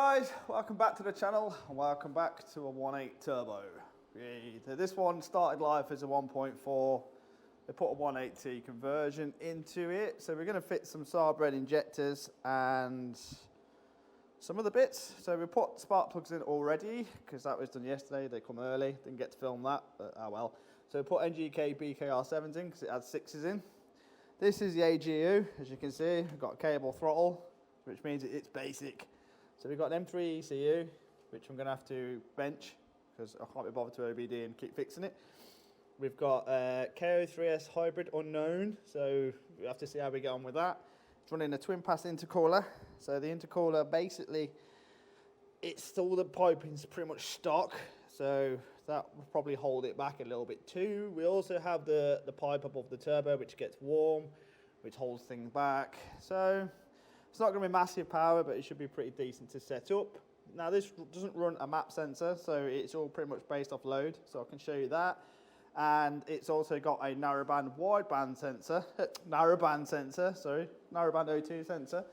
guys, welcome back to the channel and welcome back to a 1.8 turbo. This one started life as a 1.4. They put a 1.8T conversion into it, so we're going to fit some Saab Red injectors and some of the bits. So we put spark plugs in already because that was done yesterday. They come early, didn't get to film that, but oh well. So we put NGK BKR7s in because it had 6s in. This is the AGU, as you can see. We've got a cable throttle, which means it's basic. So we've got an M3 ECU, which I'm going to have to bench because I can't be bothered to OBD and keep fixing it. We've got KO3S hybrid unknown, so we have to see how we get on with that. It's running a Twinpass intercooler. So the intercooler, basically, it's all the piping's pretty much stock, so that will probably hold it back a little bit too. We also have the pipe above the turbo, which gets warm, which holds things back. So it's not going to be massive power, but it should be pretty decent to set up. Now this doesn't run a map sensor, so it's all pretty much based off load, so I can show you that. And it's also got a narrowband wideband sensor, narrowband O2 sensor.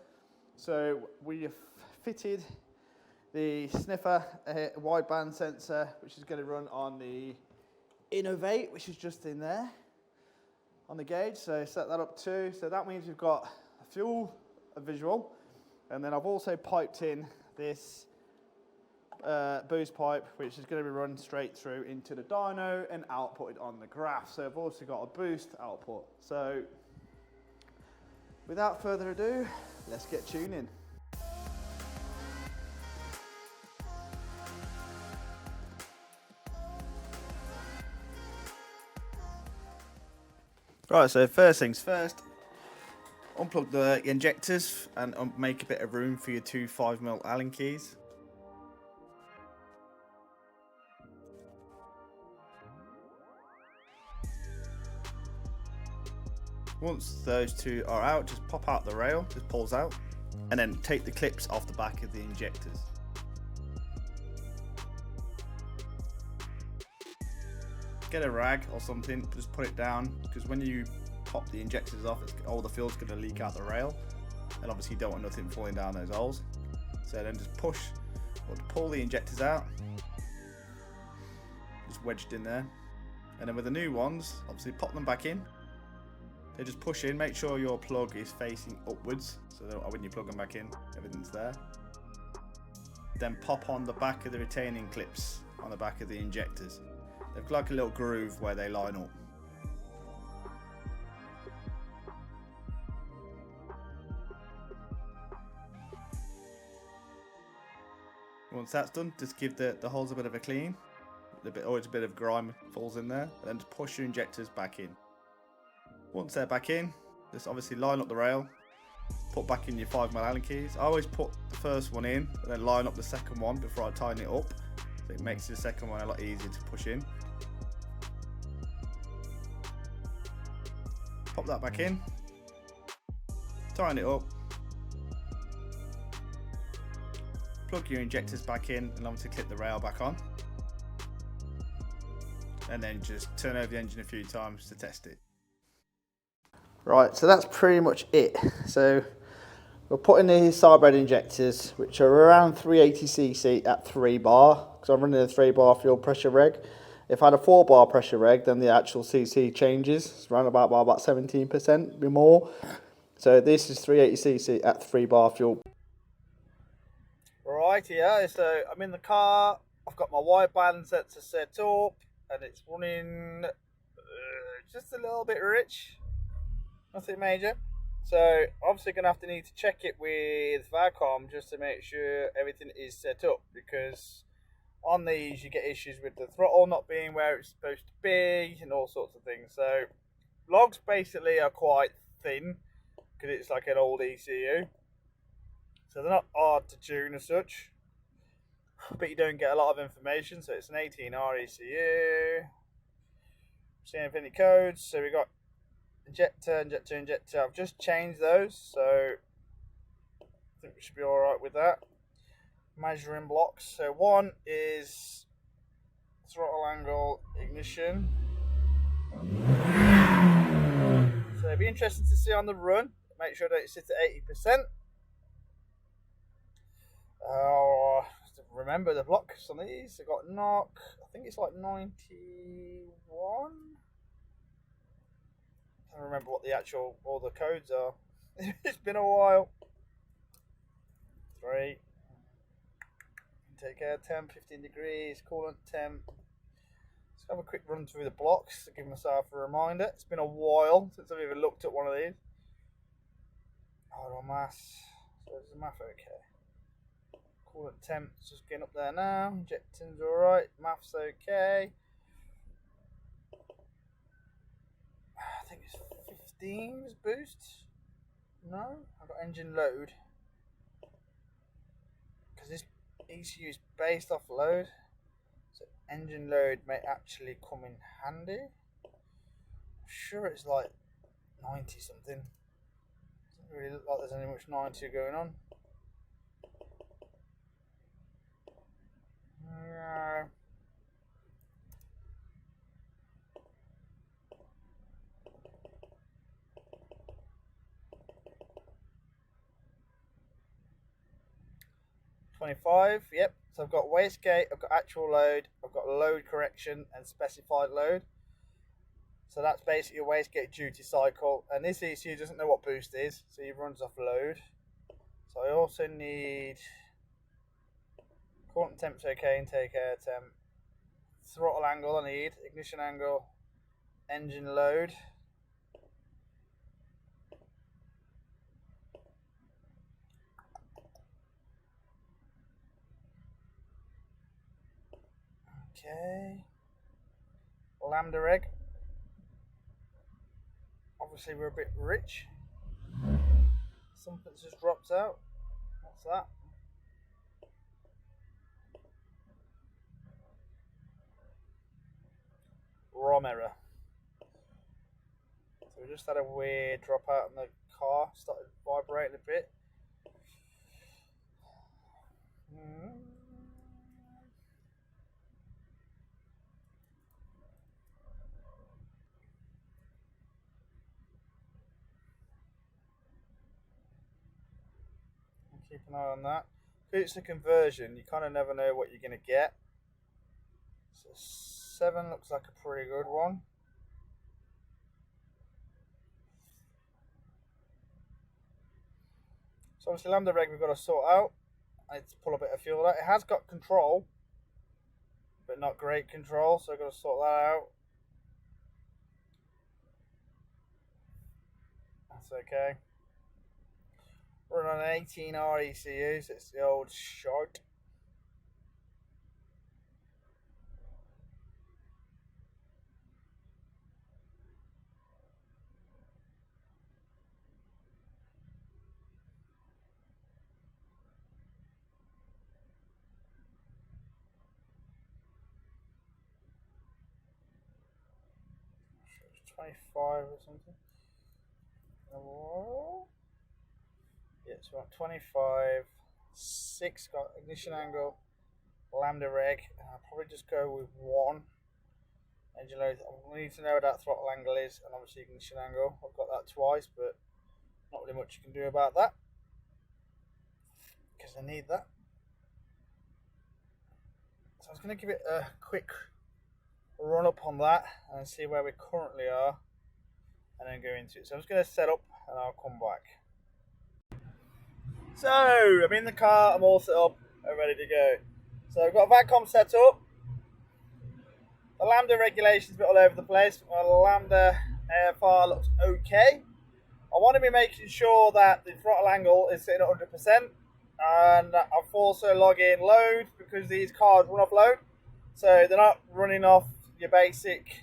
So we have fitted the sniffer wideband sensor, which is going to run on the Innovate, which is just in there on the gauge. So set that up too. So that means we've got a fuel, a visual, and then I've also piped in this boost pipe, which is going to be run straight through into the dyno and outputted on the graph. So I've also got a boost output. So without further ado, let's get tuning. Right, so first things first, unplug the injectors and make a bit of room for your two 5mm Allen keys. Once those two are out, just pop out the rail, just pulls out, and then take the clips off the back of the injectors. Get a rag or something, just put it down, because when you pop the injectors off, all the fuel's going to leak out the rail, and obviously you don't want nothing falling down those holes. So then just push or pull the injectors out, just wedged in there, and then with the new ones, obviously pop them back in. So just push in, make sure your plug is facing upwards, so that when you plug them back in, everything's there. Then pop on the back of the retaining clips on the back of the injectors. They've got like a little groove where they line up. Once that's done, just give the holes a bit of a clean. Always a bit of grime falls in there, and then just push your injectors back in. Once they're back in, just obviously line up the rail, put back in your 5mm Allen keys. I always put the first one in and then line up the second one before I tighten it up, so it makes the second one a lot easier to push in. Pop that back in, tighten it up, plug your injectors back in, and obviously clip the rail back on, and then just turn over the engine a few times to test it. Right, so that's pretty much it. So we're putting these Saab Red injectors, which are around 380cc at 3 bar, because I'm running a 3 bar fuel pressure reg. If I had a 4 bar pressure reg, then the actual CC changes. It's around about 17%, be more. So this is 380cc at 3 bar fuel. Right, yeah, so I'm in the car. I've got my wideband sensor set up, and it's running just a little bit rich. Nothing major. So obviously going to need to check it with Valcom just to make sure everything is set up, because on these you get issues with the throttle not being where it's supposed to be and all sorts of things. So logs basically are quite thin because it's like an old ECU, so they're not hard to tune as such, but you don't get a lot of information. So it's an 18R ECU. See any codes. So we got injector. I've just changed those, so I think we should be alright with that. Measuring blocks. So one is throttle angle ignition. So it'd be interesting to see on the run. Make sure that it sits at 80%. remember the blocks on these. They got knock, I think it's like 91. I don't remember what the actual, all the codes are. It's been a while. 3. Take care, 10, 15 degrees, coolant temp. Let's have a quick run through the blocks to give myself a reminder. It's been a while since I've even looked at one of these. Hold on, mass. So is the Maf okay? Coolant temp's just getting up there now. Injecting's alright. Maf's okay. I think it's 15 was boost. No, I've got engine load. Because this ECU is based off load. So engine load may actually come in handy. I'm sure it's like 90 something. Doesn't really look like there's any much 90 going on. Yeah. $25, yep. So I've got wastegate, I've got actual load, I've got load correction and specified load. So that's basically a wastegate duty cycle. And this ECU doesn't know what boost is, so he runs off load. So I also need coolant temp's okay, intake air temp, throttle angle I need, ignition angle, engine load. Okay, lambda reg. Obviously we're a bit rich. Something just drops out. What's that? ROM error. So we just had a weird drop out in the car. Started vibrating a bit. Keep an eye on that. Because it's a conversion, you kind of never know what you're going to get. So 7 looks like a pretty good one. So obviously lambda reg we've got to sort out. I need to pull a bit of fuel out. It has got control, but not great control, so I've got to sort that out. That's okay. We're on an 18R ECU, so it's the old short. It's 25 or something. Yeah, it's about 25. 6 got ignition angle, lambda reg. I'll probably just go with 1. Engine load. I need to know what that throttle angle is, and obviously ignition angle. I've got that twice, but not really much you can do about that because I need that. So I was going to give it a quick run up on that and see where we currently are, and then go into it. So I'm just going to set up, and I'll come back. So I'm in the car, I'm all set up and ready to go. So I've got a VACCOM set up. The lambda regulation's a bit all over the place. My lambda AFR looks okay. I want to be making sure that the throttle angle is sitting at 100%, and I've also log in load because these cars run off load. So they're not running off your basic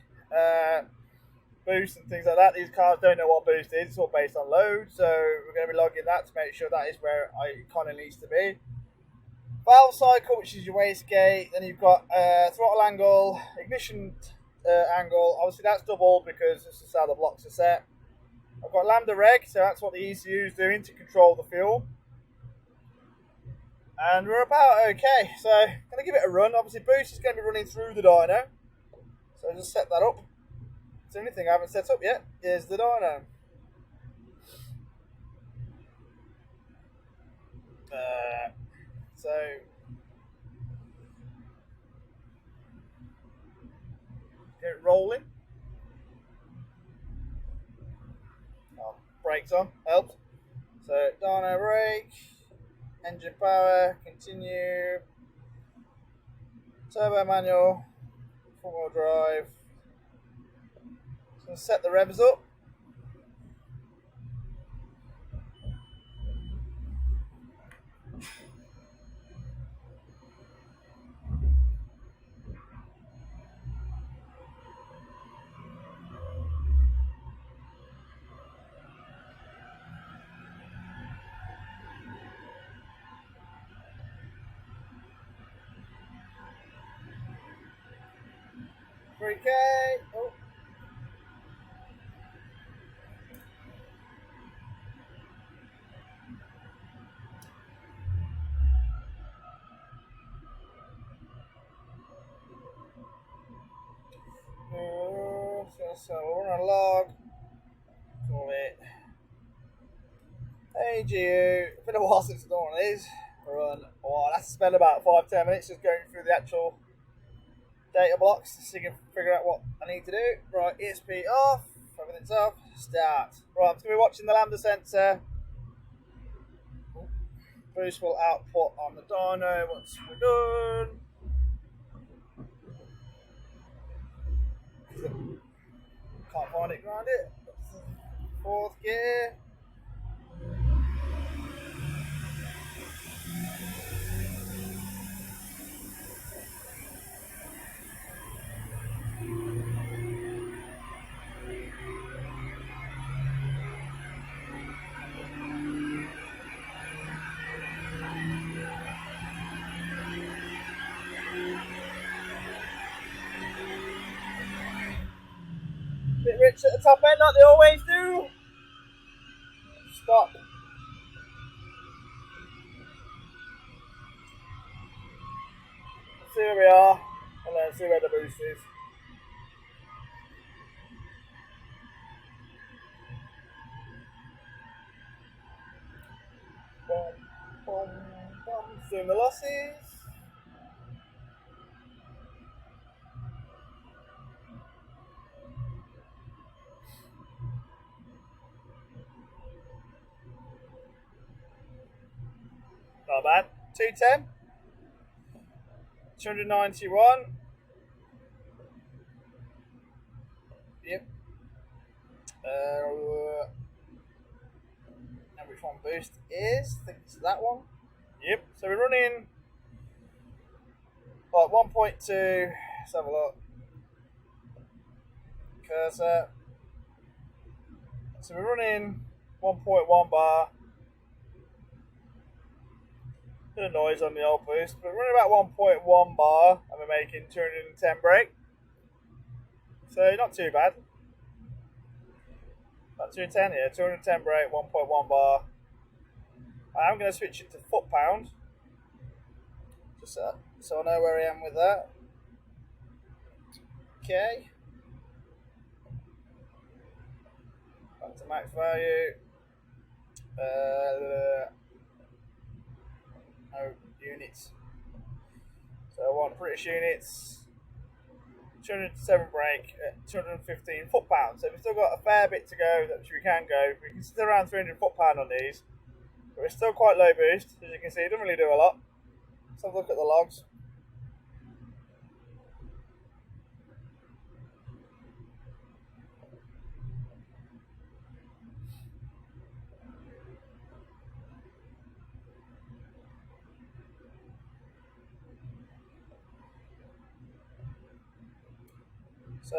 boost and things like that. These cars don't know what boost is. It's all based on load, so we're going to be logging that to make sure that is where it kind of needs to be. Valve cycle, which is your wastegate. Then you've got throttle angle, ignition angle. Obviously that's doubled because this is how the blocks are set. I've got lambda reg, so that's what the ECU is doing to control the fuel. And we're about okay, so I'm going to give it a run. Obviously boost is going to be running through the dyno, so I'll just set that up. The only thing I haven't set up yet is the dyno. So get it rolling. Oh, brakes on, helped. So dyno brake, engine power, continue, turbo manual, 4-wheel drive. So set the revs up. Okay. Oh. So we're on a log. Call it AGU. It's been a while since I've done one of these. I have to spend about 5-10 minutes just going through the actual data blocks to see if I can figure out what I need to do. Right, ESP off, everything's off, start. Right, I'm going to be watching the lambda sensor. Boost will output on the dyno once we're done. Can't find it, grind it. 4th gear. Bit rich at the top end, like they always do. Stop. See where we are, and then see where the boost is. Boom, boom, boom. Zoom the losses. Not bad. 210. 291. Yep. And which one boost is? I think it's that one. Yep. So we're running like 1.2. Let's have a look. Cursor. So we're running 1.1 bar. Bit of noise on the old boost, but we're running about 1.1 bar and we're making 210 brake. So not too bad. Not 210 here, 210 brake, 1.1 bar. I'm going to switch it to foot pound, just so I know where I am with that. Okay. Back to max value. No units. So I want British units. 207 brake at 215 foot pounds. So we've still got a fair bit to go, which we can go. We can sit around 300 foot pound on these. But we're still quite low boost. As you can see, it doesn't really do a lot. Let's have a look at the logs. So,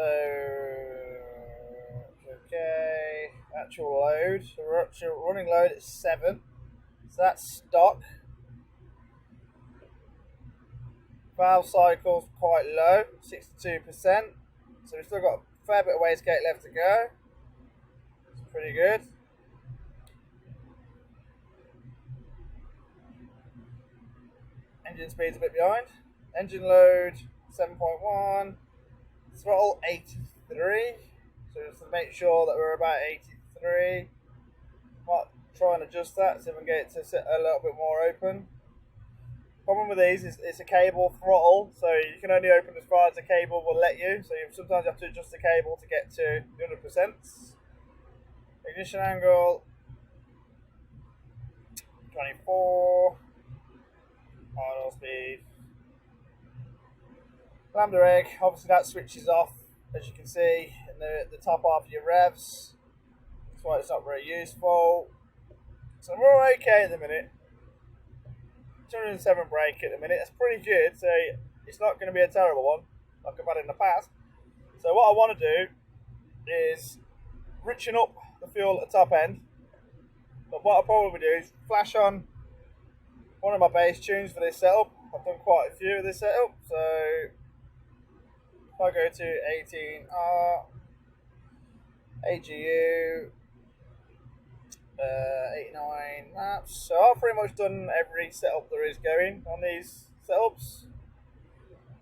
okay, actual load. So we're actual running load at 7. So that's stock. Valve cycle's quite low, 62%. So we've still got a fair bit of wastegate left to go. It's pretty good. Engine speed's a bit behind. Engine load 7.1. Throttle 83. So just to make sure that we're about 83. Might try and adjust that so we can get it to sit a little bit more open. Problem with these is it's a cable throttle, so you can only open as far as the cable will let you. So you sometimes have to adjust the cable to get to the 100%. Ignition angle 24. Idle speed. Lambda egg. Obviously that switches off, as you can see, in the top half of your revs. That's why it's not very useful. So we're all okay at the minute. 207 brake at the minute. That's pretty good. So it's not going to be a terrible one like I've had in the past. So what I want to do is richen up the fuel at the top end. But what I'll probably do is flash on one of my bass tunes for this setup. I've done quite a few of this setup. So if I go to 18R, AGU, 89 maps. So I've pretty much done every setup there is going on these setups.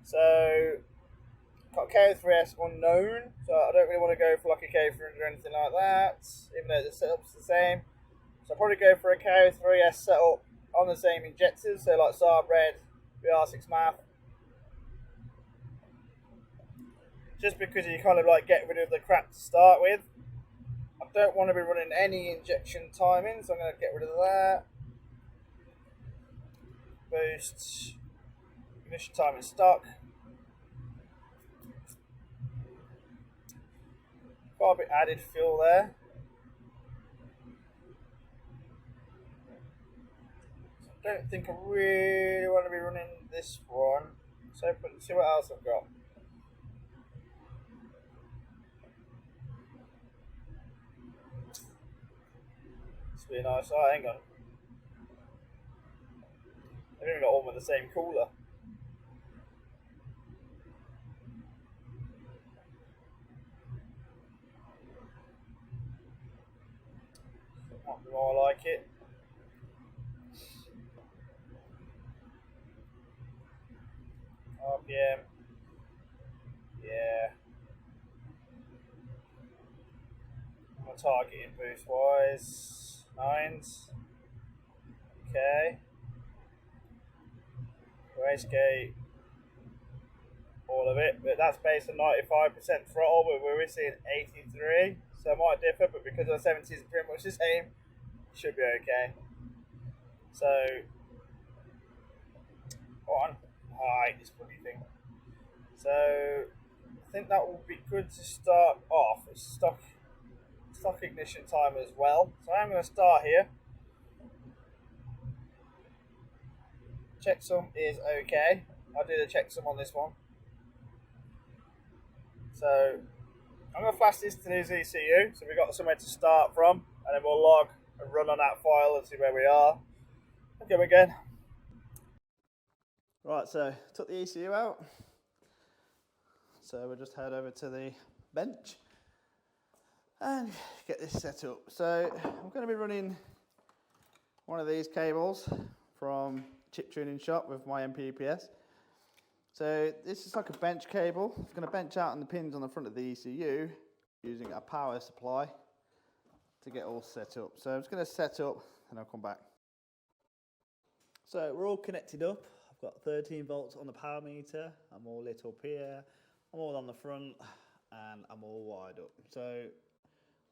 So got K3S unknown, so I don't really want to go for like a K300 or anything like that, even though the setup's the same. So I'll probably go for a K3S setup on the same injectors, so like Saab Red, VR6 Maf. Just because you kind of like get rid of the crap to start with. I don't want to be running any injection timing, so I'm going to get rid of that. Boost, ignition timing stock. Quite a bit added fuel there. I don't think I really want to be running this one. So let's see what else I've got. This will be nice. Oh, hang on. I've even got all with the same cooler. Might be more like it. RPM. Yeah. My targeting boost wise. 9s. Okay. Wastegate. All of it. But that's based on 95% throttle, but we're seeing 83. So it might differ, but because our 70s are pretty much the same, it should be okay. So, on. I hate this bloody thing. So, I think that will be good to start off. It's stock ignition timer as well. So I'm going to start here. Checksum is okay. I did a checksum on this one. So I'm going to flash this to this ECU, so we've got somewhere to start from, and then we'll log and run on that file and see where we are. Okay, we're good. Right, so took the ECU out. So we'll just head over to the bench and get this set up. So I'm going to be running one of these cables from chip tuning shop with my MPPS. So this is like a bench cable. It's going to bench out on the pins on the front of the ECU using a power supply to get all set up. So I'm just going to set up and I'll come back. So we're all connected up. I've got 13 volts on the power meter. I'm all lit up here. I'm all on the front and I'm all wired up. So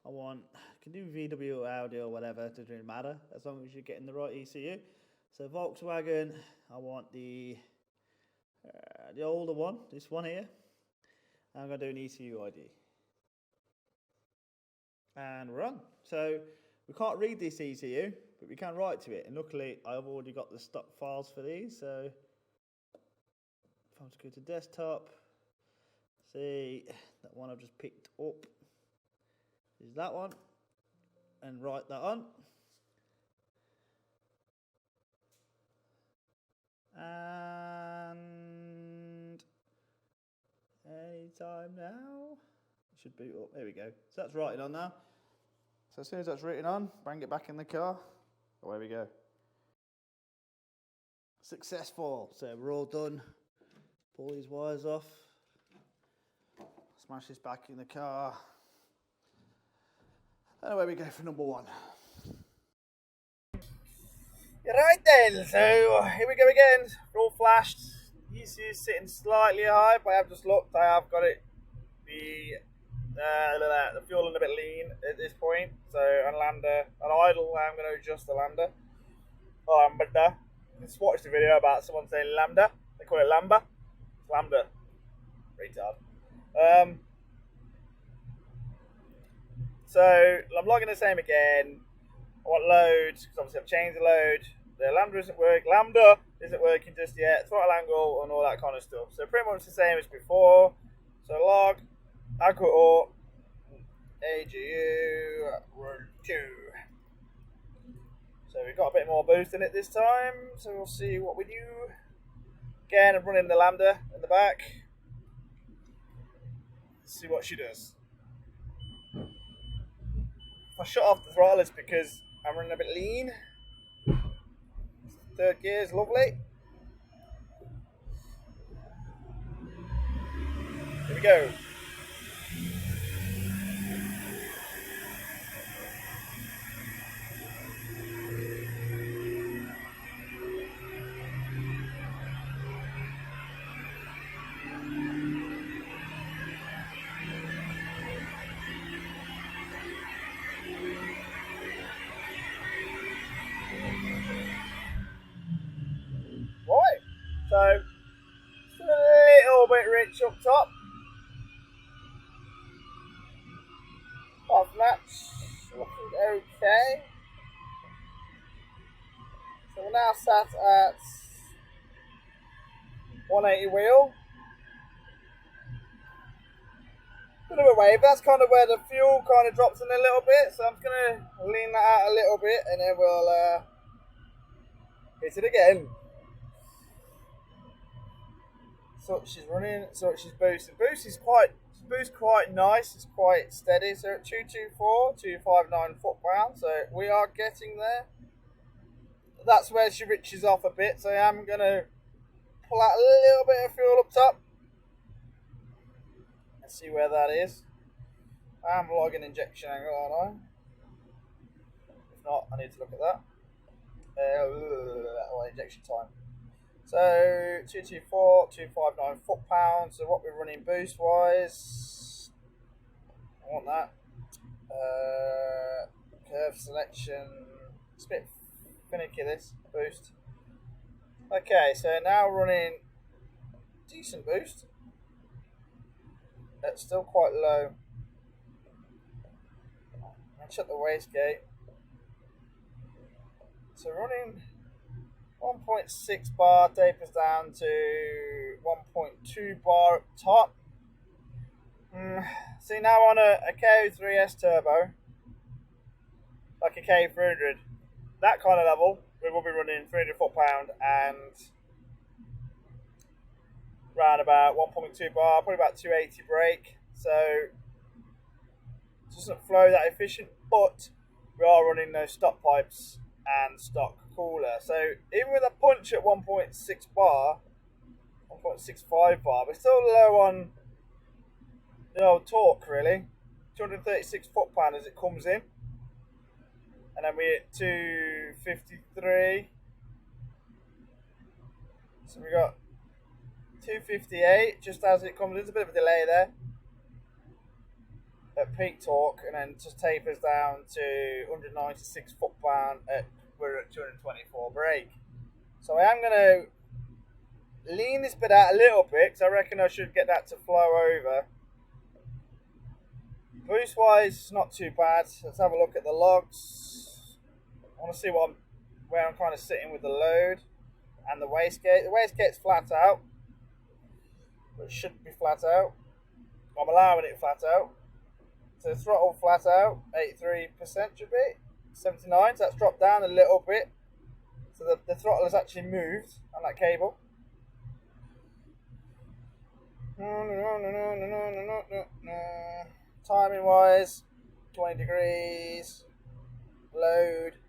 I can do VW, Audi or whatever, it doesn't really matter as long as you're getting the right ECU. So Volkswagen, I want the older one, this one here. I'm going to do an ECU ID. And we're on. So we can't read this ECU, but we can write to it. And luckily, I've already got the stock files for these. So if I was to go to desktop, see that one I've just picked up is that one, and write that on. And anytime now, it should boot up. There we go. So that's writing on now. So as soon as that's written on, bring it back in the car. Away we go. Successful. So we're all done. Pull these wires off. Smash this back in the car. And away we go for number one. Right then, so here we go again. We're all flashed. ECU sitting slightly high, but I have just looked. I have got it the fuel in a bit lean at this point. So on lander, on idle, I'm going to adjust the lander. Lambda. Just watched a video about someone saying lambda. They call it lambda. It's lambda. Retard. So I'm logging the same again. I want load, because obviously I've changed the load. The lambda isn't working just yet. Throttle angle and all that kind of stuff. So pretty much the same as before. So log, AGU, AGU, run 2. So we've got a bit more boost in it this time. So we'll see what we do. Again, I'm running the lambda in the back. Let's see what she does. If I shut off the throttle, it's because I'm running a bit lean. Third gear is lovely. Here we go. Right, so it's a little bit rich up top. Apart from that, looking okay. So we're now sat at 180 wheel. Bit of a wave. That's kind of where the fuel kind of drops in a little bit. So I'm just going to lean that out a little bit, and then we'll hit it again. So she's running, so she's boosting. Boost quite nice, it's quite steady. So at 224, 259 foot-pounds, so we are getting there. That's where she riches off a bit, so I am going to pull out a little bit of fuel up top. Let's see where that is. I'm logging injection angle, aren't I? If not, I need to look at that. Injection time. So 224, 259 foot-pounds. So what we're running boost-wise, I want that. Curve selection. It's a bit finicky, this boost. Okay, so now running decent boost. That's still quite low. I'll shut the wastegate. So running 1.6 bar tapers down to 1.2 bar up top. See, now on a KO3S turbo, like a K300, that kind of level, we will be running 300 foot-pound and around about 1.2 bar, probably about 280 brake. So it doesn't flow that efficient, but we are running those stock pipes and stock cooler. So even with a punch at 1.6 bar, 1.65 bar, we're still low on the old torque, really. 236 foot-pound as it comes in. And then we're at 253. So we got 258 just as it comes in. There's a bit of a delay there at peak torque, and then just tapers down to 196 foot-pound at we're at 224 brake. So I am going to lean this bit out a little bit, because I reckon I should get that to flow over. Boost wise, it's not too bad. Let's have a look at the logs. I want to see where I'm kind of sitting with the load and the wastegate. The wastegate's flat out, but it shouldn't be flat out. I'm allowing it flat out. So throttle flat out, 83% should be. 79, so that's dropped down a little bit. So the throttle has actually moved on that cable. Timing wise, 20 degrees. Load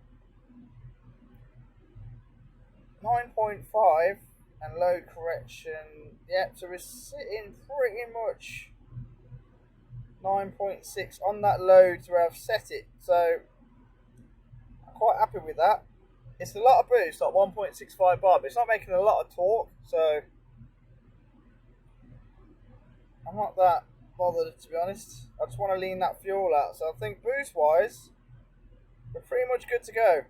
9.5 and load correction. Yep, so we're sitting pretty much 9.6 on that load to where I've set it. So quite happy with that. it's a lot of boost, like 1.65 bar, but it's not making a lot of torque, so I'm not that bothered, to be honest. I just want to lean that fuel out. So I think boost wise, we're pretty much good to go.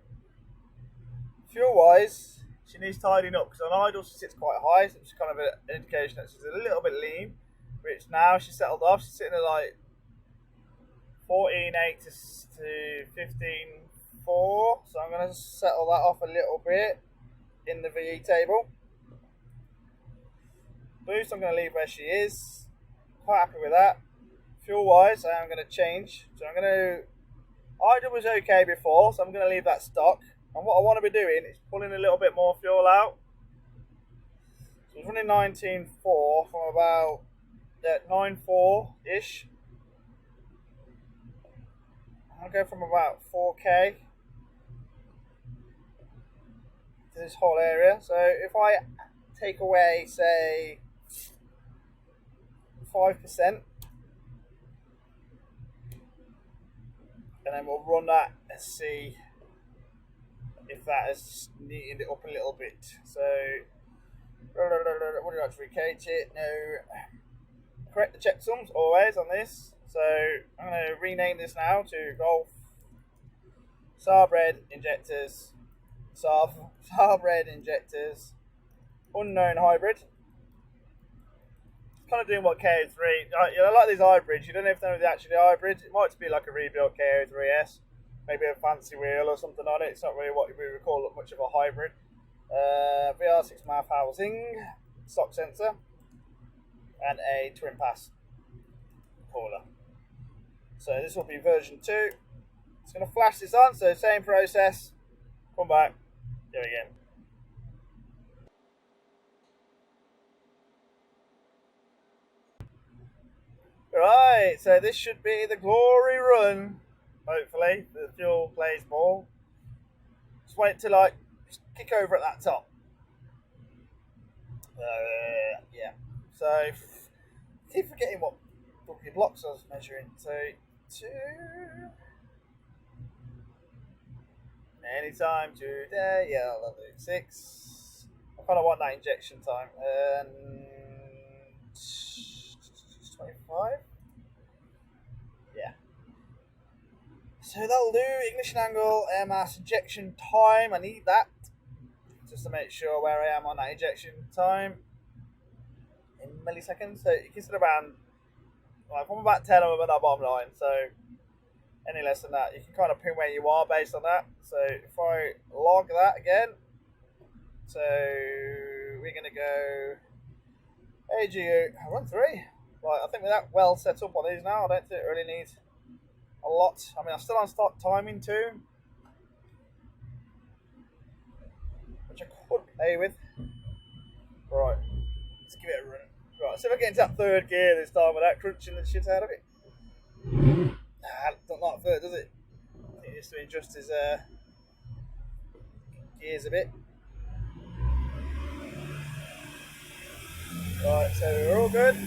Fuel wise, she needs tidying up because on idle she sits quite high, so it's kind of an indication that she's a little bit lean. Which now she's settled off. She's sitting at like 14.8 to 15.4, so I'm going to settle that off a little bit in the VE table. Boost, I'm going to leave where she is. Quite happy with that. Fuel wise, I am going to change. So I'm going to. Idle was okay before, so I'm going to leave that stock. And what I want to be doing is pulling a little bit more fuel out. So it's running 19.4 from about 9.4 ish. I'll go from about 4k to this whole area. So if I take away, say, 5%, and then we'll run that and see if that has neatened it up a little bit. So, what do I have to recage it? No. Correct the checksums always on this. So I'm going to rename this now to Golf Saab Red Injectors, Saab Red Injectors, Unknown Hybrid. Kind of doing what KO3. I like these hybrids. You don't have to know if they're actually hybrids. It might just be like a rebuilt KO3S, maybe a fancy wheel or something on it. It's not really what we would call much of a hybrid. VR6 Maf housing, stock sensor, and a Twinpass cooler. So this will be version 2. It's going to flash this on, so same process. Come back, do it again. Right, so this should be the glory run. Hopefully, the fuel plays ball. Just wait till I kick over at that top. Yeah. So keep forgetting what blocks I was measuring. So 2. Anytime today. Yeah, I'll do 6. I kind of want that injection time. And 25. Yeah. So that'll do. Ignition angle, air mass, injection time. I need that just to make sure where I am on that injection time in milliseconds. So you can sit around. Well, if I'm about 10, I'm at that bottom line. So any less than that, you can kind of pin where you are based on that. So if I log that again, so we're going to go AGU. I run 3. Right, I think with that well set up on these now, I don't think it really needs a lot. I mean, I'm still on start timing too, which I could play with. Right, let's give it a run. Right, see if I get into that 3rd gear this time without crunching the shit out of it. Nah, it doesn't like 3rd, does it? I think he needs to adjust his gears a bit. Right, so we're all good.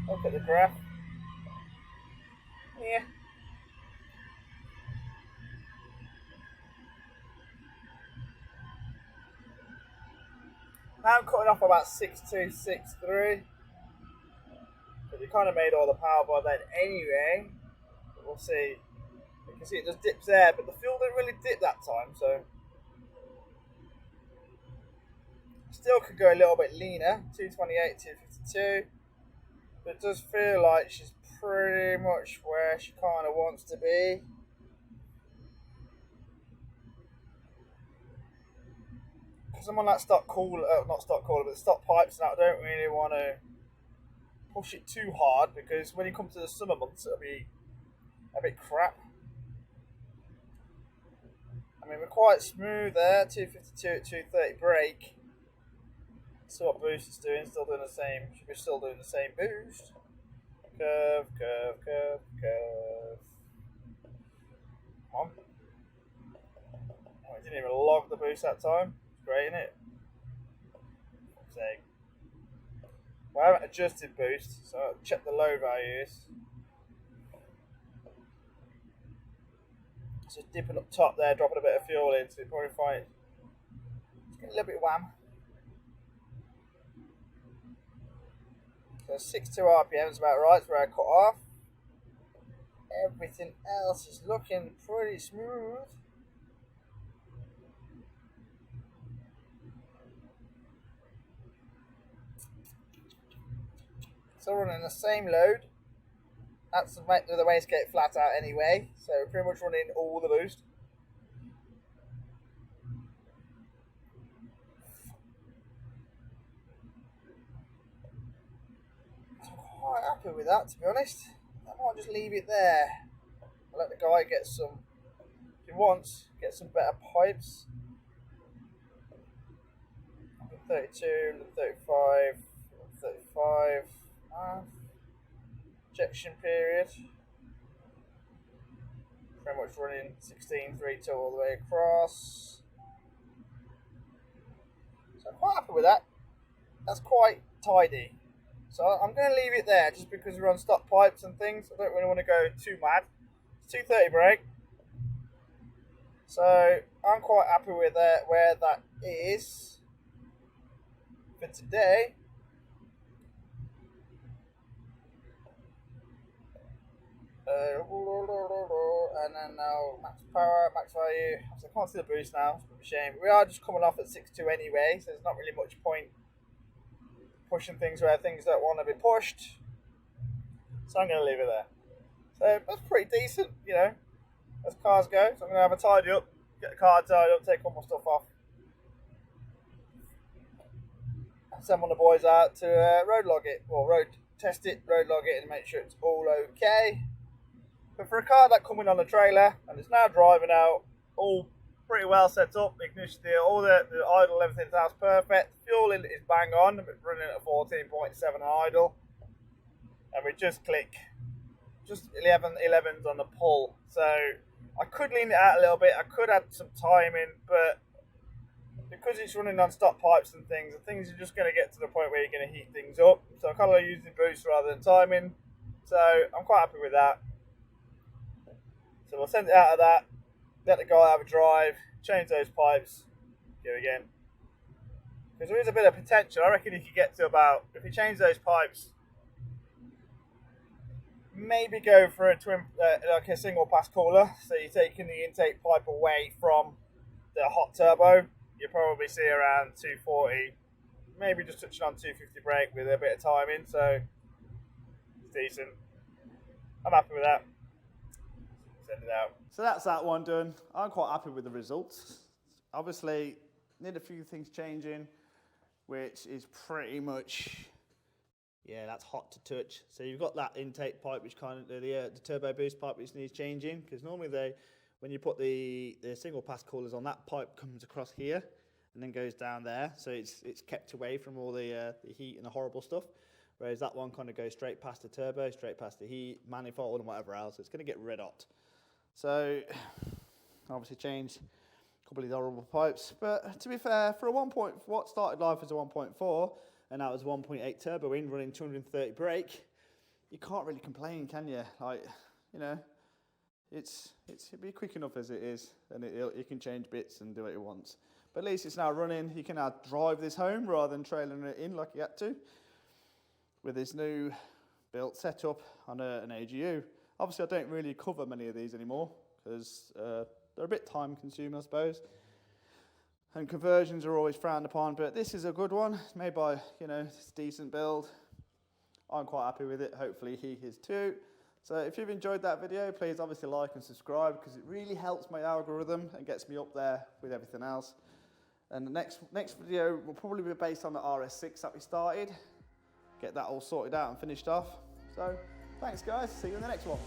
Look at the graph. Yeah. Now I'm cutting off about 6.263. But we kind of made all the power by then anyway. But we'll see. You can see it just dips there, but the fuel didn't really dip that time, so still could go a little bit leaner. 228, 252. But it does feel like she's pretty much where she kind of wants to be. Because I'm on that stock cooler, not stock cooler, but stock pipes, and I don't really want to push it too hard, because when you come to the summer months it'll be a bit crap. I mean, we're quite smooth there, 252 at 230 brake. See what boost is doing, still doing the same, should be still doing the same boost. Curve, curve, curve, curve. Come on. Oh, it didn't even log the boost that time. It's great, isn't it? Well, I haven't adjusted boost, so I'll check the low values. So dipping up top there, dropping a bit of fuel in, so you probably find it's getting a little bit wham. So 62 RPM is about right, it's where I cut off. Everything else is looking pretty smooth. So running the same load. That's the wastegate flat out anyway, so we're pretty much running all the boost. I'm quite happy with that, to be honest. I might just leave it there. I'll let the guy get some, if he wants, get some better pipes. 32, 35, 35. Injection period. Pretty much running 16.32 all the way across. So I'm quite happy with that. That's quite tidy. So I'm going to leave it there just because we're on stock pipes and things. I don't really want to go too mad. It's 230 brake. So I'm quite happy with where that is for today. And then now max power, max value. So I can't see the boost now, it's a bit of a shame. We are just coming off at 6.2 anyway, so there's not really much point pushing things where things don't want to be pushed. So I'm going to leave it there. So that's pretty decent, you know, as cars go. So I'm going to have a tidy up, get the car tied up, take all my stuff off. And send one of the boys out to road log it, or road test it, road log it, and make sure it's all okay. But for a car that coming on a trailer and it's now driving out, all pretty well set up, ignition deal, all the idle, everything's house perfect. Fuel is bang on, we're running at 14.7 idle, and we just click, just 11s on the pull. So I could lean it out a little bit, I could add some timing, but because it's running on stop pipes and things are just going to get to the point where you're going to heat things up. So I'm kind of using boost rather than timing. So I'm quite happy with that. So we'll send it out of that, let the guy have a drive, change those pipes, go again. Because there is a bit of potential. I reckon you could get to about, if you change those pipes, maybe go for a twin, like a single pass cooler. So you're taking the intake pipe away from the hot turbo. You'll probably see around 240, maybe just touching on 250 brake with a bit of timing. So it's decent. I'm happy with that. Send it out. So that's that one done. I'm quite happy with the results. Obviously, need a few things changing, which is pretty much, yeah, that's hot to touch. So you've got that intake pipe, which kind of the turbo boost pipe, which needs changing, because normally when you put the single pass coolers on, that pipe comes across here and then goes down there, so it's kept away from all the heat and the horrible stuff. Whereas that one kind of goes straight past the turbo, straight past the heat, manifold and whatever else. It's going to get red hot. So obviously changed a couple of the horrible pipes. But to be fair, for a what started life as a 1.4 and that was 1.8 turbo in running 230 brake, you can't really complain, can you? Like, you know, it'll be quick enough as it is, and it can change bits and do what it wants. But at least it's now running. You can now drive this home rather than trailing it in like you had to, with this new built setup on an AGU. Obviously, I don't really cover many of these anymore because they're a bit time consuming, I suppose. And conversions are always frowned upon, but this is a good one. It's made by, you know, it's a decent build. I'm quite happy with it. Hopefully he is too. So if you've enjoyed that video, please obviously like and subscribe, because it really helps my algorithm and gets me up there with everything else. And the next video will probably be based on the RS6 that we started. get that all sorted out and finished off. So thanks guys, see you in the next one.